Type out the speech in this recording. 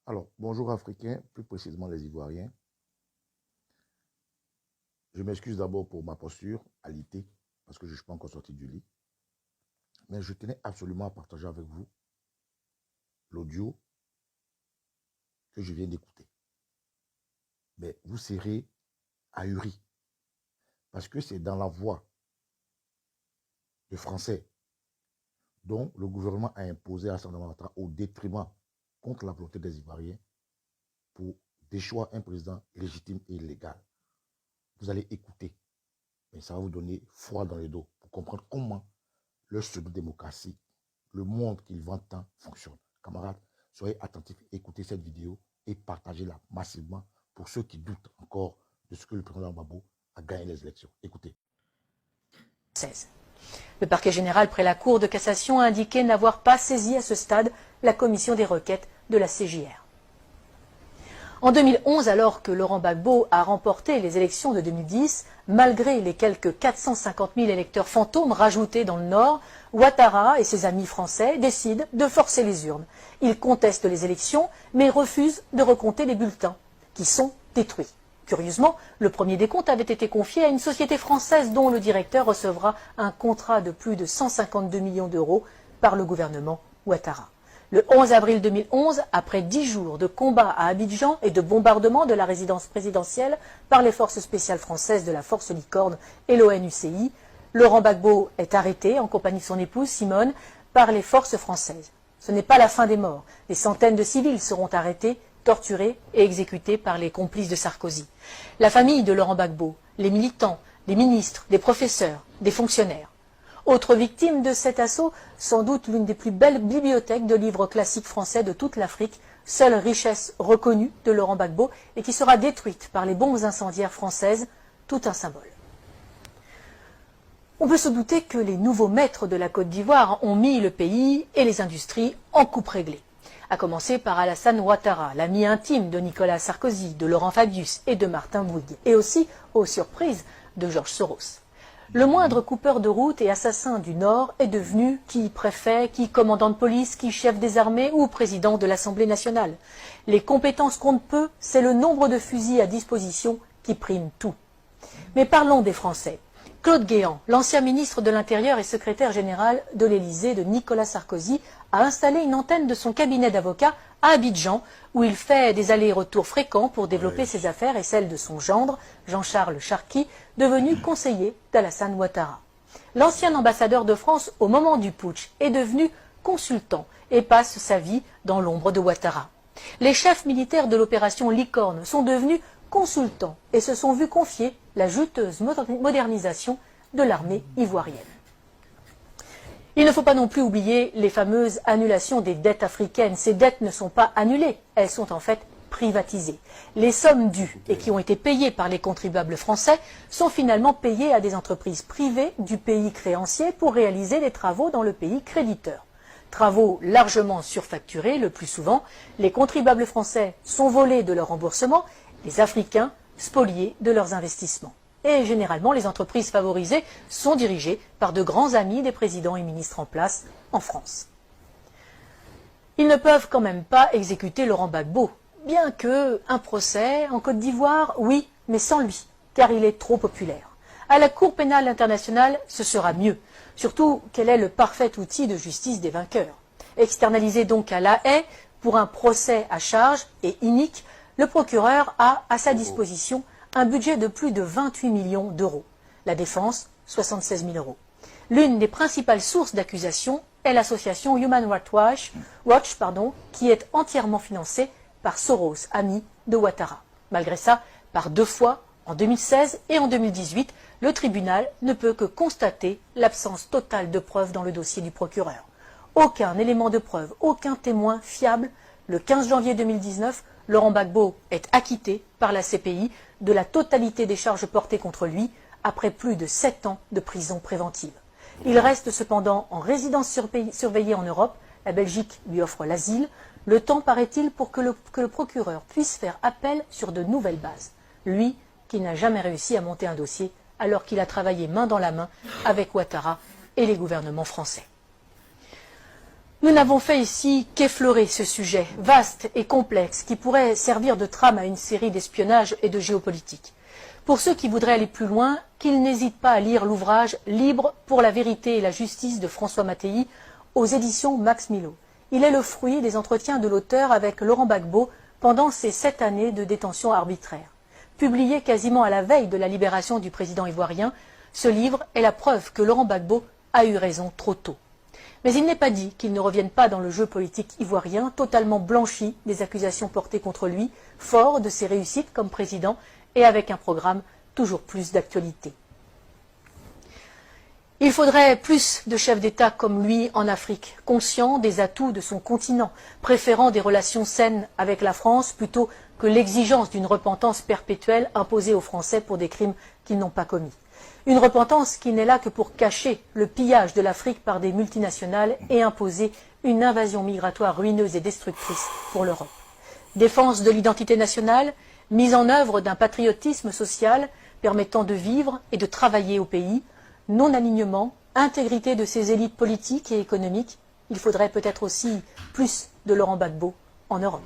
Alors, bonjour Africains, plus précisément les Ivoiriens. Je m'excuse d'abord pour ma posture alitée, parce que je ne suis pas encore sorti du lit. Mais je tenais absolument à partager avec vous l'audio que je viens d'écouter. Mais vous serez ahuris, parce que c'est dans la voix de Français dont le gouvernement a imposé Alassane Ouattara au détriment contre la volonté des Ivoiriens pour déchoir un président légitime et légal. Vous allez écouter, mais ça va vous donner froid dans le dos pour comprendre comment leur pseudo-démocratie, le monde qu'ils vendent tant, fonctionne. Camarades, soyez attentifs, écoutez cette vidéo et partagez-la massivement pour ceux qui doutent encore de ce que le président Gbagbo a gagné les élections. Écoutez. Le parquet général près la Cour de cassation a indiqué n'avoir pas saisi à ce stade la commission des requêtes de la CJR. En 2011, alors que Laurent Gbagbo a remporté les élections de 2010, malgré les quelques 450 000 électeurs fantômes rajoutés dans le Nord, Ouattara et ses amis français décident de forcer les urnes. Ils contestent les élections, mais refusent de recompter les bulletins, qui sont détruits. Curieusement, le premier décompte avait été confié à une société française dont le directeur recevra un contrat de plus de 152 millions d'euros par le gouvernement Ouattara. Le 11 avril 2011, après 10 jours de combats à Abidjan et de bombardement de la résidence présidentielle par les forces spéciales françaises de la Force Licorne et l'ONUCI, Laurent Gbagbo est arrêté en compagnie de son épouse Simone par les forces françaises. Ce n'est pas la fin des morts. Des centaines de civils seront arrêtés, torturés et exécutés par les complices de Sarkozy. La famille de Laurent Gbagbo, les militants, les ministres, des professeurs, des fonctionnaires. Autre victime de cet assaut, sans doute l'une des plus belles bibliothèques de livres classiques français de toute l'Afrique, seule richesse reconnue de Laurent Gbagbo et qui sera détruite par les bombes incendiaires françaises, tout un symbole. On peut se douter que les nouveaux maîtres de la Côte d'Ivoire ont mis le pays et les industries en coupe réglée. À commencer par Alassane Ouattara, l'ami intime de Nicolas Sarkozy, de Laurent Fabius et de Martin Bouygues, et aussi, aux surprises, de Georges Soros. Le moindre coupeur de route et assassin du Nord est devenu qui préfet, qui commandant de police, qui chef des armées ou président de l'Assemblée nationale. Les compétences comptent peu, c'est le nombre de fusils à disposition qui prime tout. Mais parlons des Français. Claude Guéant, l'ancien ministre de l'Intérieur et secrétaire général de l'Élysée de Nicolas Sarkozy, a installé une antenne de son cabinet d'avocat à Abidjan, où il fait des allers-retours fréquents pour développer ses affaires et celles de son gendre, Jean-Charles Charqui, devenu conseiller d'Alassane Ouattara. L'ancien ambassadeur de France au moment du putsch est devenu consultant et passe sa vie dans l'ombre de Ouattara. Les chefs militaires de l'opération Licorne sont devenus consultants et se sont vus confier la juteuse modernisation de l'armée ivoirienne. Il ne faut pas non plus oublier les fameuses annulations des dettes africaines. Ces dettes ne sont pas annulées, elles sont en fait privatisées. Les sommes dues et qui ont été payées par les contribuables français sont finalement payées à des entreprises privées du pays créancier pour réaliser des travaux dans le pays créditeur. Travaux largement surfacturés le plus souvent, les contribuables français sont volés de leur remboursement, les Africains spoliés de leurs investissements. Et généralement, les entreprises favorisées sont dirigées par de grands amis des présidents et ministres en place en France. Ils ne peuvent quand même pas exécuter Laurent Gbagbo, bien que un procès en Côte d'Ivoire, oui, mais sans lui, car il est trop populaire. À la Cour pénale internationale, ce sera mieux, surtout qu'elle est le parfait outil de justice des vainqueurs. Externalisé donc à La Haye pour un procès à charge et inique, le procureur a à sa disposition un budget de plus de 28 millions d'euros. La défense, 76 000 euros. L'une des principales sources d'accusation est l'association Human Rights Watch, qui est entièrement financée par Soros, ami de Ouattara. Malgré ça, par 2 fois, en 2016 et en 2018, le tribunal ne peut que constater l'absence totale de preuves dans le dossier du procureur. Aucun élément de preuve, aucun témoin fiable. Le 15 janvier 2019, Laurent Gbagbo est acquitté par la CPI de la totalité des charges portées contre lui après plus de 7 ans de prison préventive. Il reste cependant en résidence surveillée en Europe. La Belgique lui offre l'asile. Le temps, paraît-il, pour que le procureur puisse faire appel sur de nouvelles bases. Lui qui n'a jamais réussi à monter un dossier alors qu'il a travaillé main dans la main avec Ouattara et les gouvernements français. Nous n'avons fait ici qu'effleurer ce sujet, vaste et complexe, qui pourrait servir de trame à une série d'espionnage et de géopolitique. Pour ceux qui voudraient aller plus loin, qu'ils n'hésitent pas à lire l'ouvrage « Libre pour la vérité et la justice » de François Mattei aux éditions Max Milo. Il est le fruit des entretiens de l'auteur avec Laurent Gbagbo pendant ces 7 années de détention arbitraire. Publié quasiment à la veille de la libération du président ivoirien, ce livre est la preuve que Laurent Gbagbo a eu raison trop tôt. Mais il n'est pas dit qu'il ne revienne pas dans le jeu politique ivoirien, totalement blanchi des accusations portées contre lui, fort de ses réussites comme président et avec un programme toujours plus d'actualité. Il faudrait plus de chefs d'État comme lui en Afrique, conscients des atouts de son continent, préférant des relations saines avec la France plutôt que l'exigence d'une repentance perpétuelle imposée aux Français pour des crimes qu'ils n'ont pas commis. Une repentance qui n'est là que pour cacher le pillage de l'Afrique par des multinationales et imposer une invasion migratoire ruineuse et destructrice pour l'Europe. Défense de l'identité nationale, mise en œuvre d'un patriotisme social permettant de vivre et de travailler au pays, non-alignement, intégrité de ses élites politiques et économiques. Il faudrait peut-être aussi plus de Laurent Gbagbo en Europe.